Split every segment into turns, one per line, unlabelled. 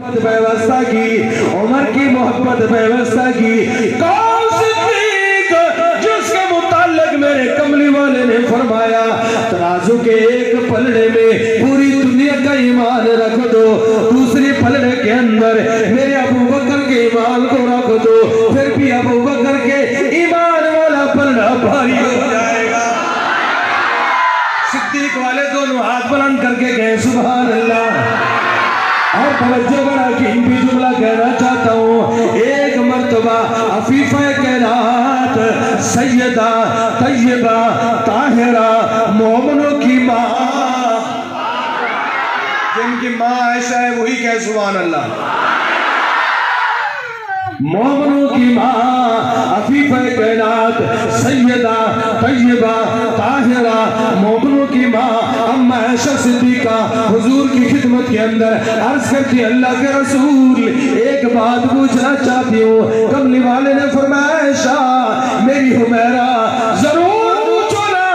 व्यवस्था की, उमर की मोहब्बत व्यवस्था की। कौन सिद्दीक जिसके मुताल्लिक मेरे कमली वाले ने फरमाया तराजू के एक पलड़े में पूरी दुनिया का ईमान रख दो, दूसरी पलड़े के अंदर मेरे अबू बकर के ईमान को रख दो, फिर भी अबू बकर के ईमान वाला पलड़ा भारी हो जाएगा। सिद्दीक वाले दोनों हाथ बुलंद करके कहे सुभान अल्लाह। और तवज्जो बड़ा कीमती जुमला कहना चाहता हूँ। एक मर्तबा अफीफा कैनात सैयदा तैयबा ताहिरा मोमिनों की माँ, जिनकी माँ ऐसा है वही कहे सुभान अल्लाह। मोमिनों की माँ अफीफा कैनात सैयदा तैयबा ताहिरा मोमिनों की माँ अम्मा आयशा सिद्दीका हुजूर की खिदमत के अंदर अर्ज करती अल्लाह के रसूल एक बात पूछना चाहती हूँ। कमली वाले ने फरमाया आयशा मेरी हुमैरा जरूर पूछो ना,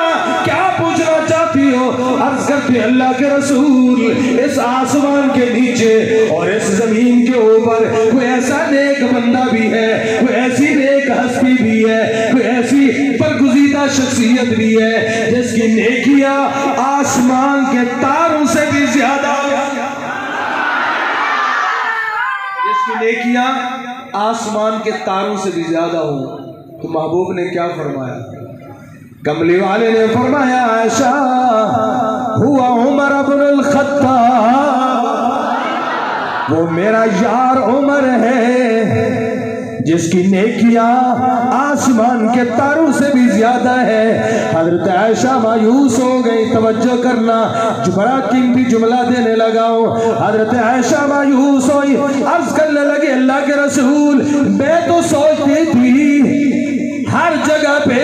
क्या पूछना चाहती हो? अर्ज करती अल्लाह के रसूल इस आसमान के नीचे और इस जमीन के ऊपर कोई ऐसा नेक बंदा भी है, कोई ऐसी नेक हस्ती भी है, कोई ऐसी बरगुज़ीदा शख्सियत भी है जिसकी नेकियां आसमान के तारों से भी ज्यादा, जिसकी नेकियां आसमान के तारों से भी ज्यादा हो? तो महबूब ने क्या फरमाया? कमली वाले ने फरमाया आयशा हुआ उमर इब्नुल खत्ताब, वो मेरा यार उमर है जिसकी नेकियां आसमान के तारों से भी ज्यादा है। हजरत आयशा मायूस हो गई। तवज्जो करना, बड़ा कीमती जुमला देने लगा हूं। हजरत आयशा मायूस हुई, अर्ज करने लगी अल्लाह के रसूल मैं तो सोचती थी हर जगह पे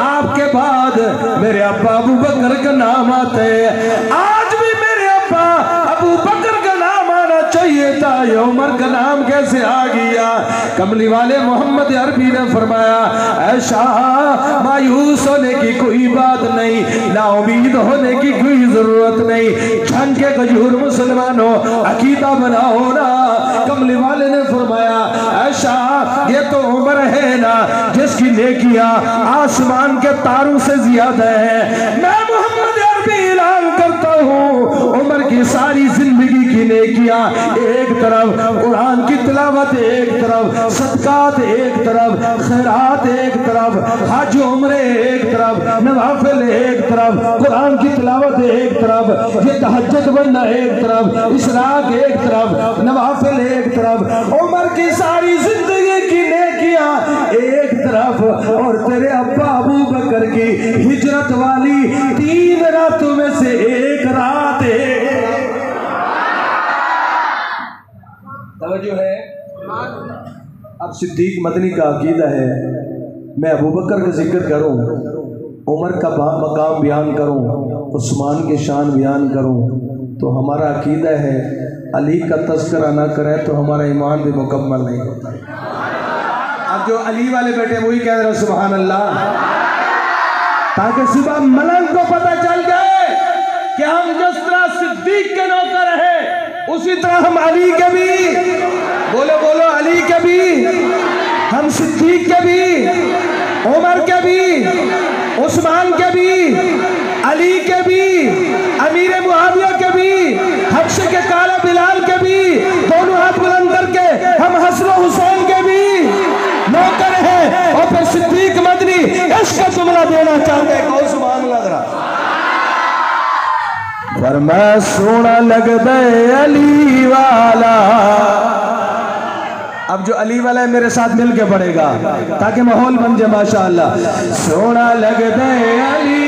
आपके बाद मेरे अब्बा अबू बकर का नाम आता है, आज भी मेरे अब्बा अबू बकर का नाम आना चाहिए था, ये उमर का नाम कैसे आ गया? कमली वाले मोहम्मद अरबी ने फरमाया ऐशा मायूस होने की कोई बात नहीं, नाउमीद होने की कोई जरूरत नहीं। छन के गजूर मुसलमानों अकीदा बनाओ ना। कमली वाले ने फरमाया ऐशा ये तो उमर है ना जिसकी नेकियां आसमान के तारों से ज्यादा है। मैं मोहम्मद अरबी ऐलान करता हूँ उमर की सारी जिंदगी की नेकियां एक तरफ, कुरान की तिलावत एक तरफ, सदकात एक तरफ, खैरात एक तरफ, हज उम्रे एक तरफ, नवाफिल एक तरफ, कुरान की तिलावत एक तरफ, ये तहज्जुद बनना एक तरफ, इशराक एक तरफ, नवाफिल एक तरफ, उमर की सारी जिंदगी की नेकियां एक तरफ, और तेरे अब्बा अबू बकर की हिजरत वाली 3 रातों में से एक रात है। तवज्जो है। अब सिद्दीक मदनी का अकीदा है मैं अबू बकर का जिक्र करूं, उमर का मकाम बयान करूं, उस्मान की शान बयान करूं, तो हमारा अकीदा है अली का तज़किरा ना करें तो हमारा ईमान भी मुकम्मल नहीं होता। अब जो अली वाले बैठे वही कह रहे सुभान अल्लाह, ताकि सुबह मलंग को पता चल जाए कि हम जिस तरह सिद्दीक के नौकर हैं उसी तरह हम अली के भी, बोलो बोलो अली के भी, हम सिद्दीक के भी, उमर के भी, उस्मान के भी, अली के भी, अमीर मुआविया के भी, हफ्स के काला बिलाल के भी, दोनों हाथ बुलंद करके हम हसन हुसैन के भी नौकर हैं। और फिर सिद्दीक मदनी इसका जुमला देना चाहते हैं। कौन सुभान लग रहा फरमाया सोना लग दे अली वाला। अब जो अली वाला है मेरे साथ मिल के पड़ेगा ताकि माहौल बन जाए माशाअल्लाह। सोना लग दे अली